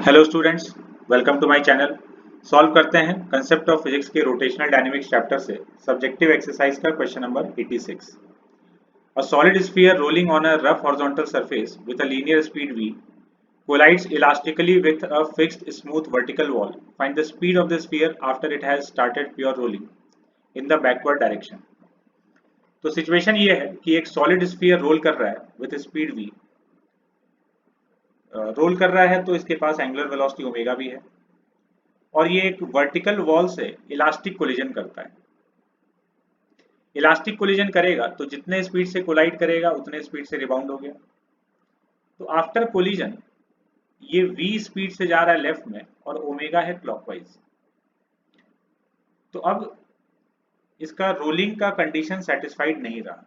Hello students, welcome to my channel. Solve करते हैं concept of physics के rotational dynamics chapter से subjective exercise का question number 86। A solid sphere rolling on a rough horizontal surface with a linear speed v collides elastically with a fixed smooth vertical wall. Find the speed of the sphere after it has started pure rolling in the backward direction. तो situation ये है कि एक solid sphere role कर रहा है with speed v। Role कर रहा है तो इसके पास एंगुलर वेलोसिटी ओमेगा भी है और ये एक वर्टिकल वॉल से इलास्टिक कोलिजन करता है। इलास्टिक कोलिजन करेगा तो जितने स्पीड से कोलाइड करेगा उतने स्पीड से रिबाउंड हो गया। तो आफ्टर कोलिजन ये v स्पीड से जा रहा है लेफ्ट में और ओमेगा है क्लॉकवाइज। तो अब इसका रोलिंग का कंडीशन सेटिस्फाइड नहीं रहा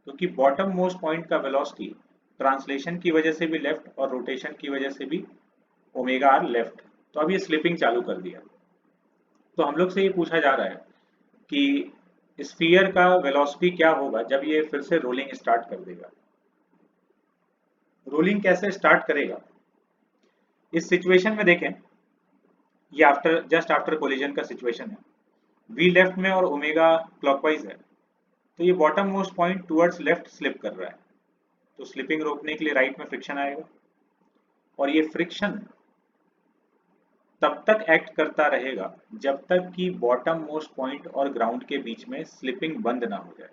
क्योंकि बॉटम मोस्ट पॉइंट का वेलोसिटी ट्रांसलेशन की वजह से भी लेफ्ट और रोटेशन की वजह से भी ओमेगा आर लेफ्ट। तो अब ये स्लिपिंग चालू कर दिया। तो हम लोग से ये पूछा जा रहा है कि स्फीयर का वेलोसिटी क्या होगा जब ये फिर से रोलिंग स्टार्ट कर देगा। रोलिंग कैसे स्टार्ट करेगा इस सिचुएशन में देखें। ये जस्ट आफ्टर कोलिजन का सिचुएशन है। v लेफ्ट में और ओमेगा क्लॉकवाइज है तो ये bottom most point towards left slip कर रहा है। तो स्लिपिंग रोकने के लिए राइट में फ्रिक्शन आएगा और ये फ्रिक्शन तब तक एक्ट करता रहेगा जब तक कि बॉटम मोस्ट पॉइंट और ग्राउंड के बीच में स्लिपिंग बंद ना हो जाए।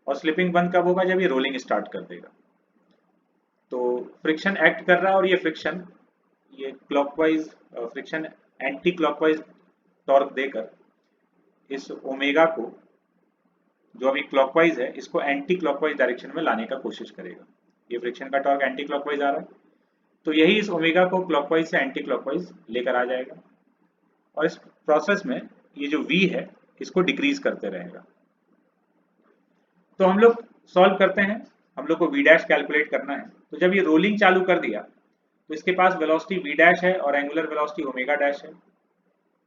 और स्लिपिंग बंद कब होगा? जब ये रोलिंग स्टार्ट कर देगा। तो फ्रिक्शन एक्ट कर रहा है और ये फ्रिक्शन ये clockwise friction anti clockwise torque देकर इस ओमेगा को जो अभी क्लॉकवाइज है इसको एंटी क्लॉकवाइज डायरेक्शन में लाने का कोशिश करेगा। ये फ्रिक्शन का टॉर्क एंटी क्लॉकवाइज आ रहा है तो यही इस ओमेगा को क्लॉकवाइज से एंटी क्लॉकवाइज लेकर आ जाएगा और इस प्रोसेस में ये जो v है इसको डिक्रीज करते रहेगा। तो हम लोग सॉल्व करते हैं। हम लोग को v डैश कैलकुलेट करना है। तो जब ये रोलिंग चालू कर दिया तो इसके पास वेलोसिटी v डैश है और एंगुलर वेलोसिटी ओमेगा डैश है।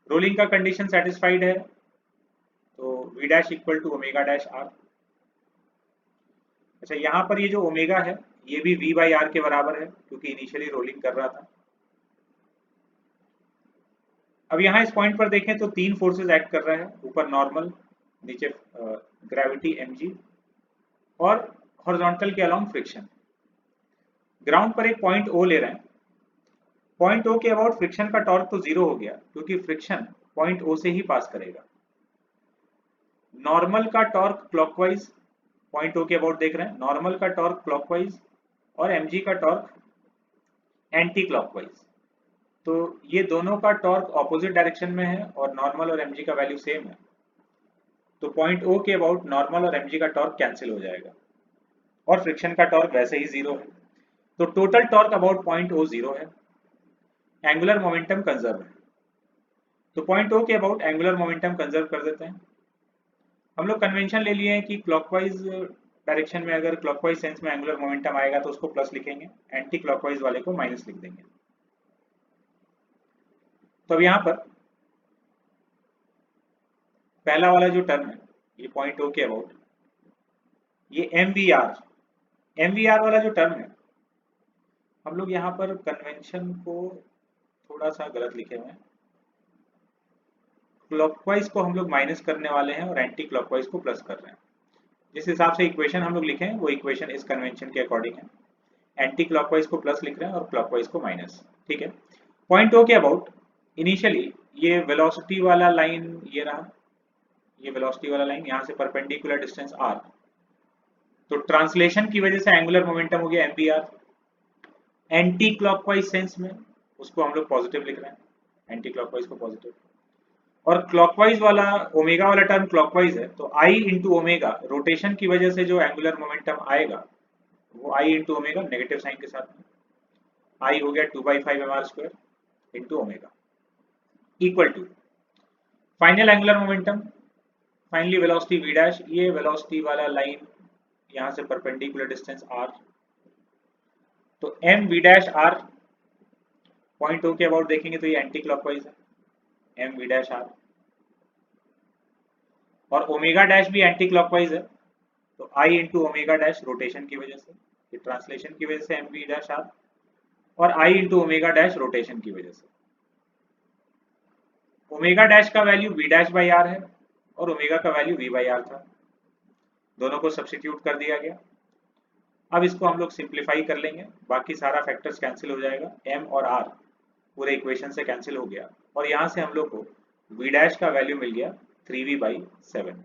रोलिंग का कंडीशन सेटिस्फाइड है तो v dash equal to omega dash R. अच्छा, यहाँ पर ये जो ओमेगा है ये भी v बाई आर के बराबर है क्योंकि इनिशियली रोलिंग कर रहा था। अब यहाँ इस पॉइंट पर देखें तो तीन फोर्सेस एक्ट कर रहा है। ऊपर नॉर्मल, नीचे ग्रेविटी mg और हॉरिजॉन्टल के अलोंग फ्रिक्शन। ग्राउंड पर एक पॉइंट O ले रहे हैं। पॉइंट O के अबाउट फ्रिक्शन का टॉर्क तो जीरो हो गया क्योंकि फ्रिक्शन पॉइंट O से ही पास करेगा। नॉर्मल का टॉर्क क्लॉकवाइज पॉइंट O के अबाउट देख रहे हैं। नॉर्मल का टॉर्क क्लॉकवाइज और mg का टॉर्क एंटी क्लॉकवाइज। तो ये दोनों का टॉर्क ऑपोजिट डायरेक्शन में है और नॉर्मल और mg का वैल्यू सेम है। तो पॉइंट O के अबाउट नॉर्मल और mg का टॉर्क कैंसिल हो जाएगा और फ्रिक्शन का टॉर्क वैसे ही जीरो है। तो total torque about point O zero है। एंगुलर मोमेंटम कंजर्व है। तो पॉइंट O के अबाउट एंगुलर मोमेंटम कंजर्व कर देते हैं। हम लोग कन्वेंशन ले लिए हैं कि क्लॉकवाइज डायरेक्शन में अगर क्लॉकवाइज सेंस में एंगुलर मोमेंटम आएगा तो उसको प्लस लिखेंगे, एंटी क्लॉकवाइज वाले को माइनस लिख देंगे। तो अब यहाँ पर पहला वाला जो टर्म है ये पॉइंट O के अबाउट ये MVR वाला जो टर्म है हम लोग यहाँ पर कन्वेंशन को थोड़ा सा गलत लिखे हुए हैं। क्लॉकवाइज को हम लोग माइनस करने वाले हैं और एंटी क्लॉकवाइज को प्लस कर रहे हैं। जिस हिसाब से इक्वेशन हम लोग लिखे हैं वो इक्वेशन इस कन्वेंशन के अकॉर्डिंग है। एंटी क्लॉकवाइज को प्लस लिख रहे हैं और क्लॉकवाइज को माइनस। ठीक है। पॉइंट O के अबाउट इनिशियली ये वेलोसिटी वाला लाइन ये रहा, ये वेलोसिटी वाला लाइन यहाँ से परपेंडिकुलर डिस्टेंस r। तो ट्रांसलेशन की वजह से एंगुलर मोमेंटम हो गया MVR। एंटी क्लॉकवाइज सेंस में उसको हम लोग पॉजिटिव लिख रहे हैं, एंटी क्लॉकवाइज को पॉजिटिव। और क्लॉकवाइज वाला ओमेगा वाला टर्म क्लॉकवाइज है तो I इंटू ओमेगा रोटेशन की वजह से जो एंगुलर मोमेंटम आएगा वो I into omega negative sign के साथ में I हो गया 2/5 mr² into omega equal to final angular momentum, finally velocity v dash. ये वेलोसिटी वाला लाइन यहाँ से परपेंडिकुलर डिस्टेंस r। तो m v dash r point O के अबाउट देखेंगे तो ये एंटी क्लॉकवाइज है m v डैश r और ओमेगा डैश भी एंटी क्लॉकवाइज है तो I into omega dash rotation की वजह से, ये ट्रांसलेशन की वजह से m v डैश r और I into omega dash rotation की वजह से। ओमेगा डैश का value v dash by R है और ओमेगा का वैल्यू v बाई आर था, दोनों को सब्स्टिट्यूट कर दिया गया। अब इसको हम लोग सिंप्लीफाई कर लेंगे, बाकी सारा फैक्टर्स कैंसिल हो जाएगा, m और r पूरे इक्वेशन से कैंसिल हो गया और यहाँ से हम लोग को v डैश का वैल्यू मिल गया 3v/7।